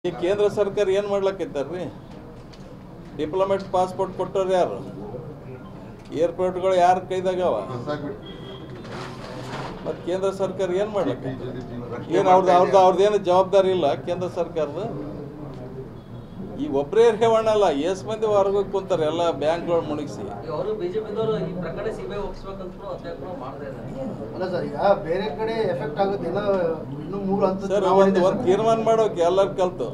ಈ ಕೇಂದ್ರ ಸರ್ಕಾರ ಏನು ಮಾಡ್ಲಕೈತಾರ್ರಿ? ಡಿಪ್ಲೊಮೇಟ್ ಪಾಸ್ಪೋರ್ಟ್ ಕೊಟ್ಟವ್ರು ಯಾರು? ಏರ್ಪೋರ್ಟ್ಗಳು ಯಾರ ಕೈದಾಗವ? ಮತ್ತು ಕೇಂದ್ರ ಸರ್ಕಾರ ಏನು ಮಾಡ್ಲಕೈತ? ಏನು ಅವ್ರದ್ದೇನು ಜವಾಬ್ದಾರಿ ಇಲ್ಲ ಕೇಂದ್ರ ಸರ್ಕಾರದ? ಈ ಒಬ್ಬರೇ ರೇವಣ್ಣ ಅಲ್ಲ, ಎಷ್ಟು ಮಂದಿ ಹೊರಗೆ ಕುಂತಾರೆ ಎಲ್ಲ ಬ್ಯಾಂಕ್ಗಳು ಮುಳುಗಿಸಿ. ಅವರು ಬಿಜೆಪಿದವರು ಈ ಪ್ರಕರಣ ಸಿಬಿಐ ಒಪ್ಪಿಸಬೇಕಂತ ಒತ್ತಾಯ ಮಾಡ್ತಾ ಇದ್ದಾರೆ. ಅಲ್ಲ ಸರ್, ಈಗ ಬೇರೆ ಕಡೆ ಎಫೆಕ್ಟ್ ಆಗುತ್ತೆ, ಎಲ್ಲ ಇನ್ನೂ 3 ಹಂತ ಸರ್ ಒಂದು ತೀರ್ಮಾನ ಮಾಡೋಕೆ ಎಲ್ಲರೂ ಕಲ್ತು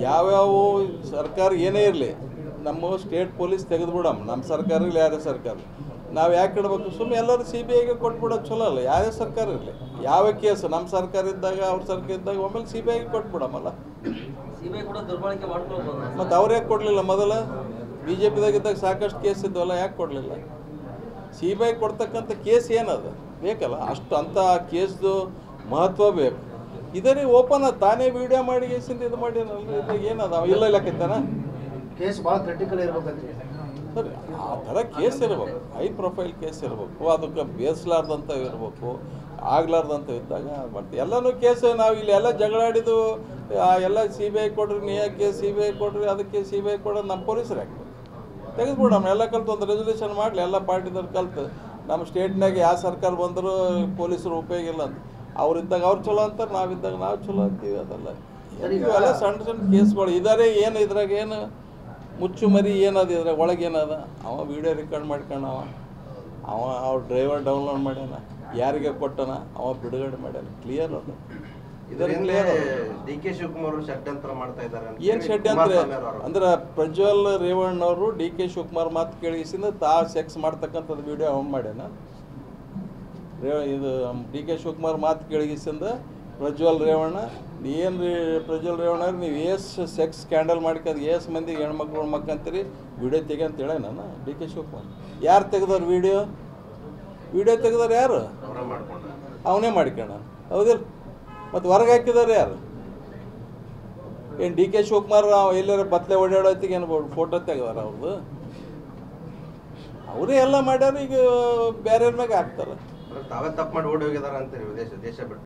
ಯಾವ್ಯಾವ ಸರ್ಕಾರ ಏನೇ ಇರಲಿ ನಮ್ಮ ಸ್ಟೇಟ್ ಪೊಲೀಸ್ ತೆಗೆದುಬಿಡಮ್ಮ, ನಮ್ಮ ಸರ್ಕಾರ ಇರಲಿ ಯಾರೇ ಸರ್ಕಾರ, ನಾವು ಯಾಕೆ ಇಡಬೇಕು? ಸುಮ್ಮನೆ ಎಲ್ಲರೂ CBIಗೆ ಕೊಟ್ಬಿಡೋದು ಚಲೋ ಅಲ್ಲ. ಯಾವುದೇ ಸರ್ಕಾರ ಇರಲಿ, ಯಾವ ಕೇಸು ನಮ್ಮ ಸರ್ಕಾರ ಇದ್ದಾಗ ಅವ್ರ ಸರ್ಕಾರ ಇದ್ದಾಗ ಒಮ್ಮೆಲೆ CBIಗೆ ಕೊಟ್ಬಿಡಮ್ಮಲ್ಲ. ಸಿಬಿಐ ಕೂಡ ದುರ್ಬಳಕೆ ಮಾಡ್ಕೊಳ್ಬೋದು. ಮತ್ತು ಅವ್ರು ಯಾಕೆ ಕೊಡಲಿಲ್ಲ? ಮೊದಲ BJPದಾಗಿದ್ದಾಗ ಸಾಕಷ್ಟು ಕೇಸ್ ಇದ್ದವಲ್ಲ, ಯಾಕೆ ಕೊಡಲಿಲ್ಲ? CBI ಕೊಡ್ತಕ್ಕಂಥ ಕೇಸ್ ಏನದು ಬೇಕಲ್ಲ, ಅಷ್ಟು ಅಂಥ ಕೇಸ್ದು ಮಹತ್ವ ಬೇಕು. ಇದರಿ ಓಪನ್ ತಾನೇ ವಿಡಿಯೋ ಮಾಡಿ ಕೇಸಿಂದ ಇದು ಮಾಡಿರಲ್ರಿ, ಇದ್ರಾಗ ಏನದ ಇಲ್ಲ ಇಲ್ಲಕೈತಾನ? ಕೇಸ್ ಭಾಳ ಕ್ರಿಟಿಕಲ್ ಇರ್ಬೇಕಂತ ಸರ್ ಆ ಥರ ಕೇಸ್ ಇರ್ಬೇಕು, ಹೈ ಪ್ರೊಫೈಲ್ ಕೇಸ್ ಇರಬೇಕು, ಅದಕ್ಕೆ ಬೇಯಿಸ್ಲಾರ್ದಂಥ ಇರಬೇಕು, ಆಗ್ಲಾರ್ದಂಥ ಇದ್ದಾಗ ಮಾಡ್ತೀವಿ. ಎಲ್ಲನೂ ಕೇಸ್ ನಾವು ಇಲ್ಲಿ ಎಲ್ಲ ಜಗಳಾಡಿದ್ದು ಎಲ್ಲ CBI ಕೊಡ್ರಿ, ನೀ ಯಾಕೆ CBI ಕೊಡ್ರಿ, ಅದಕ್ಕೆ CBI ಕೊಡೋದು ನಮ್ಮ ಪೊಲೀಸರು ಯಾಕೆ ತೆಗೆದುಬಿಡೋಣ. ಎಲ್ಲ ಕಲ್ತು ಒಂದು ರೆಸಲ್ಯೂಷನ್ ಮಾಡಲಿ, ಎಲ್ಲ ಪಾರ್ಟಿದವ್ರು ಕಲ್ತು ನಮ್ಮ ಸ್ಟೇಟ್ನಾಗ ಯಾವ ಸರ್ಕಾರ ಬಂದರೂ ಪೊಲೀಸರು ಉಪಯೋಗ ಇಲ್ಲ ಅಂತ. ಅವ್ರಿದ್ದಾಗ ಅವ್ರು ಚಲೋ ಅಂತಾರೆ, ನಾವಿದ್ದಾಗ ನಾವು ಚಲೋ ಅಂತೀವಿ. ಅದೆಲ್ಲ ಇವೆಲ್ಲ ಸಣ್ಣ ಸಣ್ಣ ಕೇಸ್ಗಳು ಇದಾರೆ. ಏನು ಇದ್ರಾಗ ಏನು ಮುಚ್ಚು ಮರಿ ಏನದು? ಇದ್ರಾಗ ಒಳಗೆ ಏನದ? ಅವ ವಿಡಿಯೋ ರೆಕಾರ್ಡ್ ಮಾಡ್ಕೊಂಡವ, ಅವ್ರ ಡ್ರೈವರ್ ಡೌನ್ಲೋಡ್ ಮಾಡ್ಯಾನ, ಯಾರಿಗೆ ಕೊಟ್ಟನ, ಅವ ಬಿಡುಗಡೆ ಮಾಡ್ಯಾನ. ಕ್ಲಿಯರ್ ಅದು. ಇದರಿಂದ DK ಶಿವಕುಮಾರ್ ಷಡ್ಯಂತ್ರ ಮಾಡ್ತಾ ಇದ್ದಾರೆ. ಏನು ಷಡ್ಯಂತ್ರ ಅಂದ್ರೆ ಪ್ರಜ್ವಲ್ ರೇವಣ್ಣವರು DK ಶಿವಕುಮಾರ್ ಮಾತು ಕೇಳಿಸಿಂದ ಸೆಕ್ಸ್ ಮಾಡ್ತಕ್ಕಂಥದ್ದು ವಿಡಿಯೋ ಅವನು ಮಾಡ್ಯಾನ. ಇದು DK ಶಿವಕುಮಾರ್ ಮಾತು ಕೇಳಿಸಿಂದ ಪ್ರಜ್ವಲ್ ರೇವಣ್ಣ, ಏನು ರೀ ಪ್ರಜ್ವಲ್ ರೇವಣ್ಣ ನೀವು ಸೆಕ್ಸ್ ಸ್ಕ್ಯಾಂಡಲ್ ಮಾಡ್ಕೊಂಡು ಮಂದಿ ಹೆಣ್ಮಕ್ಳು ಮಕ್ಕಂತೀರಿ, ವಿಡಿಯೋ ತೆಗಿ ಅಂತ ಹೇಳ ನಾನು. DK ಶಿವಕುಮಾರ್ ಯಾರು ತೆಗೆದವ್ರು ವಿಡಿಯೋ ತೆಗೆದವ್ರು ಯಾರು? ಅವನೇ ಮಾಡ್ಕೋಣ, ಹೌದಿಲ್ಲ? ಮತ್ತು ಹೊರಗೆ ಹಾಕಿದವ್ರು ಯಾರು? ಏನು DK ಶಿವಕುಮಾರ್ ಎಲ್ಲಾರ ಬತ್ತಲೆ ಓಡಾಡೋತ್ತಿಗೆ ಏನು ಫೋಟೋ ತೆಗೆದಾರ ಅವ್ರದ್ದು? ಅವರೇ ಎಲ್ಲ ಮಾಡ್ಯಾರ. ಈಗ ಬೇರೆಯವ್ರ ಮ್ಯಾಗ ಹಾಕ್ತಾರೆ. ತಾವೇ ತಪ್ಪು ಮಾಡಿ ಓಡಿ ಹೋಗಿದಾರ ಅಂತೀರಿ ದೇಶ ಬಿಟ್ಟು.